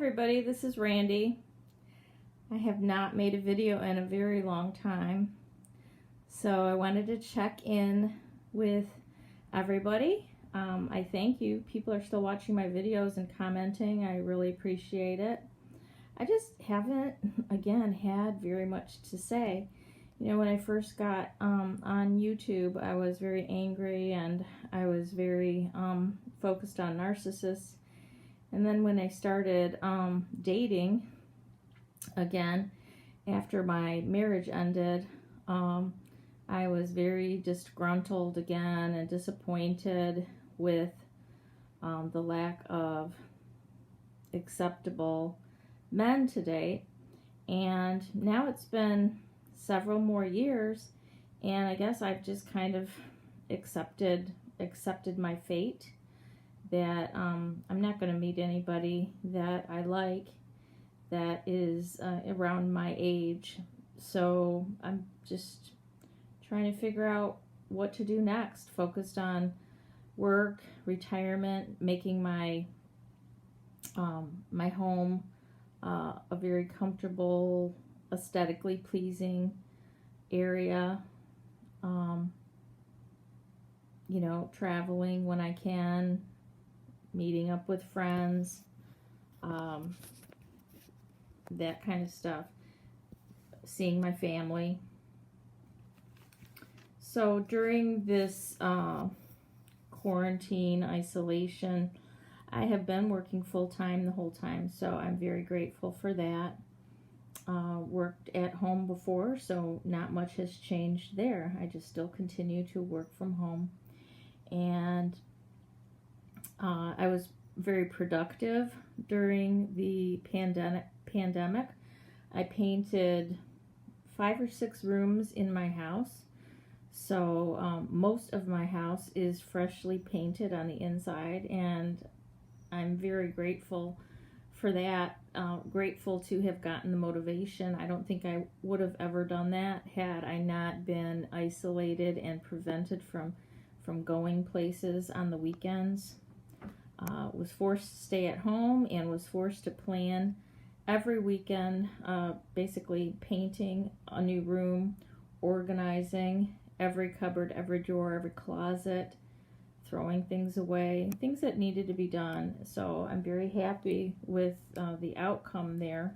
everybody, this is Randy. I have not made a video in a very long time, so I wanted to check in with everybody. I thank you. People are still watching my videos and commenting. I really appreciate it. I just haven't, again, had very much to say. You know, when I first got on YouTube, I was very angry and I was very focused on narcissists. And then when I started dating again, after my marriage ended, I was very disgruntled again and disappointed with the lack of acceptable men to date. And now it's been several more years, and I guess I've just kind of accepted my fate, that I'm not going to meet anybody that I like that is around my age. So I'm just trying to figure out what to do next, focused on work, retirement, making my my home a very comfortable, aesthetically pleasing area. You know, traveling when I can, meeting up with friends, that kind of stuff, seeing my family. So during this quarantine isolation, I have been working full-time the whole time, so I'm very grateful for that. Worked at home before, so not much has changed there. I just still continue to work from home. And I was very productive during the pandemic. I painted 5 or 6 rooms in my house. So most of my house is freshly painted on the inside, and I'm very grateful for that. Grateful to have gotten the motivation. I don't think I would have ever done that had I not been isolated and prevented from going places on the weekends. Was forced to stay at home and was forced to plan every weekend, basically painting a new room, organizing every cupboard, every drawer, every closet, throwing things away, things that needed to be done. So I'm very happy with the outcome there.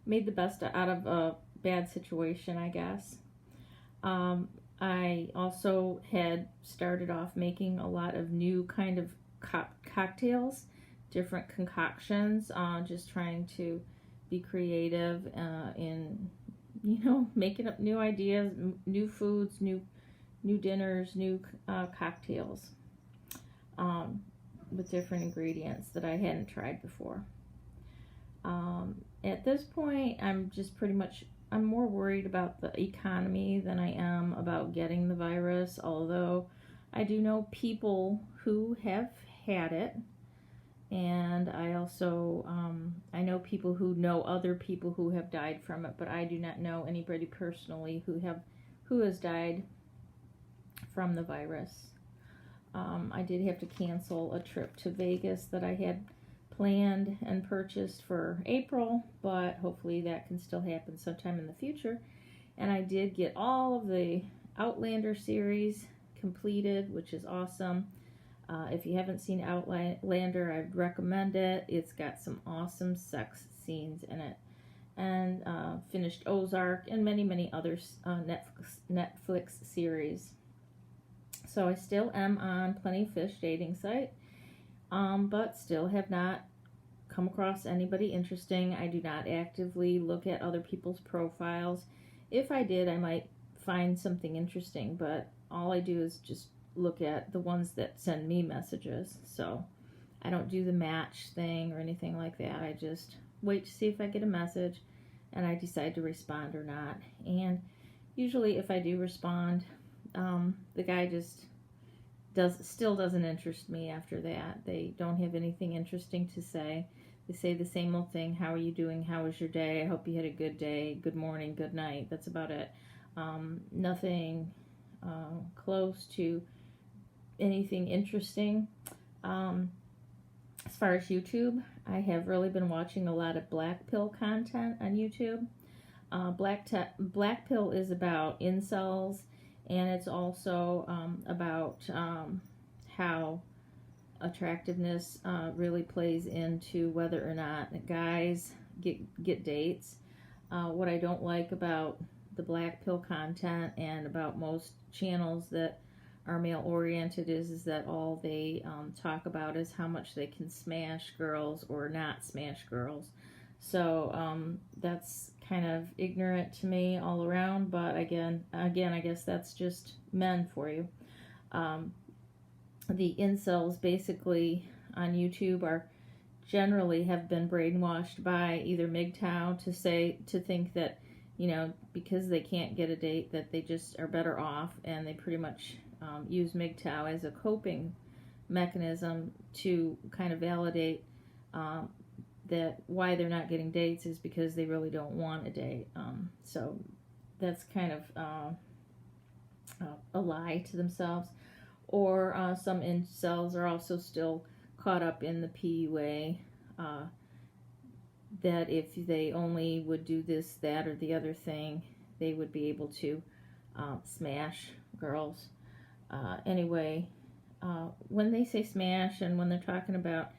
Made the best out of a bad situation, I guess. I also had started off making a lot of new kind of cocktails, different concoctions, just trying to be creative in, you know, making up new ideas, new foods, new dinners, new cocktails with different ingredients that I hadn't tried before. At this point, I'm more worried about the economy than I am about getting the virus, although I do know people who have had it, and I also I know people who know other people who have died from it, but I do not know anybody personally who has died from the virus. I did have to cancel a trip to Vegas that I had planned and purchased for April, but hopefully that can still happen sometime in the future. And I did get all of the Outlander series completed, which is awesome. If you haven't seen Outlander, I'd recommend it. It's got some awesome sex scenes in it. And finished Ozark and many other Netflix series. So I still am on Plenty of Fish dating site, but still have not come across anybody interesting. I do not actively look at other people's profiles. If I did, I might find something interesting, but all I do is just look at the ones that send me messages. So I don't do the match thing or anything like that. I just wait to see if I get a message and I decide to respond or not. And usually if I do respond, the guy just still doesn't interest me after that. They don't have anything interesting to say. They say the same old thing. How are you doing? How was your day? I hope you had a good day. Good morning, good night. That's about it. Nothing close to anything interesting. As far as YouTube, I have really been watching a lot of black pill content on YouTube. Black pill is about incels, and it's also about how attractiveness really plays into whether or not guys get dates. What I don't like about the black pill content and about most channels that are male oriented is that all they talk about is how much they can smash girls or not smash girls. So that's kind of ignorant to me all around. But again, I guess that's just men for you. The incels basically on YouTube are generally have been brainwashed by either MGTOW to think that, because they can't get a date, that they just are better off, and they pretty much use MGTOW as a coping mechanism to kind of validate that why they're not getting dates is because they really don't want a date. So that's kind of a lie to themselves. Or some incels are also still caught up in the PUA, that if they only would do this, that, or the other thing, they would be able to smash girls. Anyway, when they say smash and when they're talking about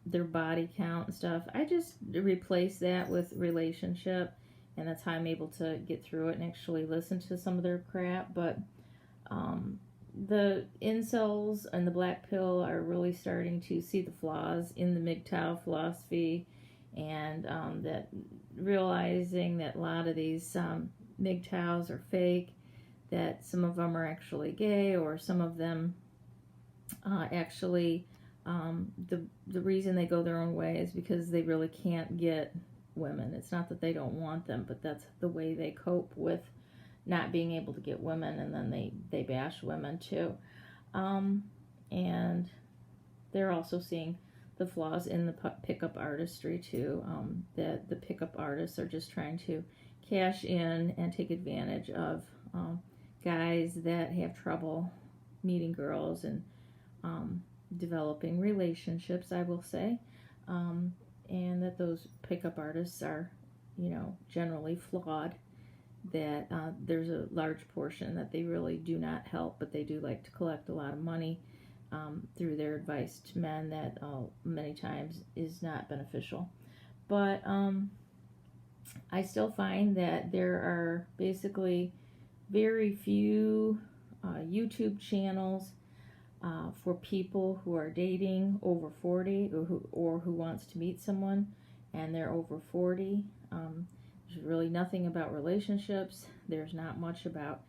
their body count and stuff, I just replace that with relationship, and that's how I'm able to get through it and actually listen to some of their crap. But the incels and the black pill are really starting to see the flaws in the MGTOW philosophy, and that realizing that a lot of these MGTOWs are fake, that some of them are actually gay, or some of them actually the reason they go their own way is because they really can't get women. It's not that they don't want them, but that's the way they cope with not being able to get women, and then they bash women too. And they're also seeing the flaws in the pickup artistry too, that the pickup artists are just trying to cash in and take advantage of guys that have trouble meeting girls and developing relationships, I will say, and that those pickup artists are, generally flawed, that there's a large portion that they really do not help, but they do like to collect a lot of money through their advice to men that many times is not beneficial. But I still find that there are basically very few YouTube channels for people who are dating over 40, or who wants to meet someone and they're over 40. There's really nothing about relationships. There's not much about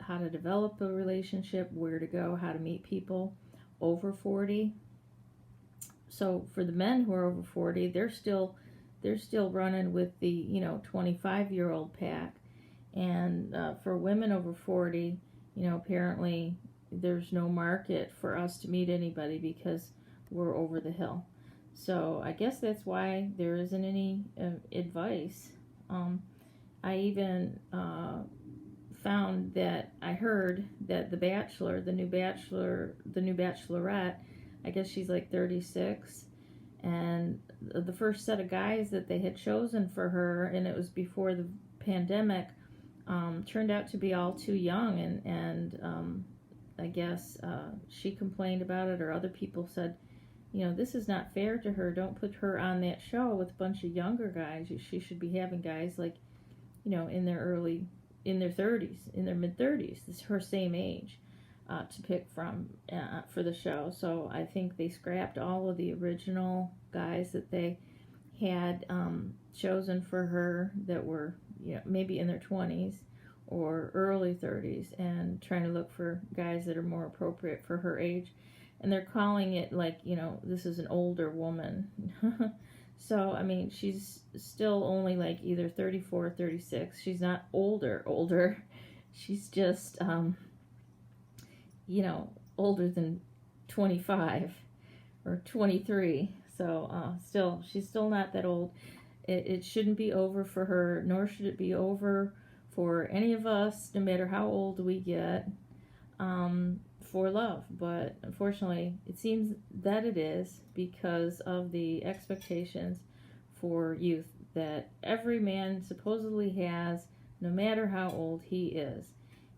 how to develop a relationship, where to go, how to meet people over 40. So for the men who are over 40, they're still running with the 25-year-old pack. And for women over 40, apparently there's no market for us to meet anybody because we're over the hill. So I guess that's why there isn't any advice. I even found that I heard that the new Bachelorette, I guess she's like 36, and the first set of guys that they had chosen for her, and it was before the pandemic, turned out to be all too young, and I guess she complained about it, or other people said, this is not fair to her. Don't put her on that show with a bunch of younger guys. She should be having guys like, in their 30s, in their mid-30s. This is her same age to pick from for the show. So I think they scrapped all of the original guys that they had chosen for her that were, maybe in their 20s or early 30s, and trying to look for guys that are more appropriate for her age. And they're calling it like, this is an older woman. So, I mean, she's still only like either 34 or 36. She's not older. She's just, older than 25 or 23. So, she's still not that old. It shouldn't be over for her, nor should it be over for any of us, no matter how old we get. for love, but unfortunately it seems that it is because of the expectations for youth that every man supposedly has, no matter how old he is.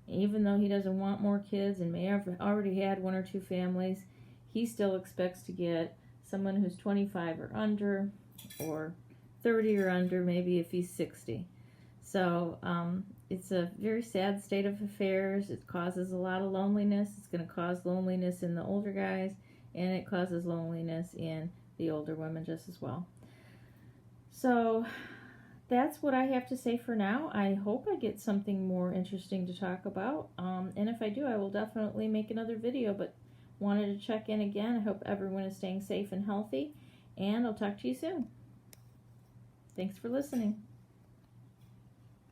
Even though he doesn't want more kids and may have already had one or two families, he still expects to get someone who's 25 or under, or 30 or under, maybe if he's 60. So it's a very sad state of affairs. It causes a lot of loneliness. It's going to cause loneliness in the older guys, and it causes loneliness in the older women just as well. So that's what I have to say for now. I hope I get something more interesting to talk about. And if I do, I will definitely make another video, but wanted to check in again. I hope everyone is staying safe and healthy, and I'll talk to you soon. Thanks for listening.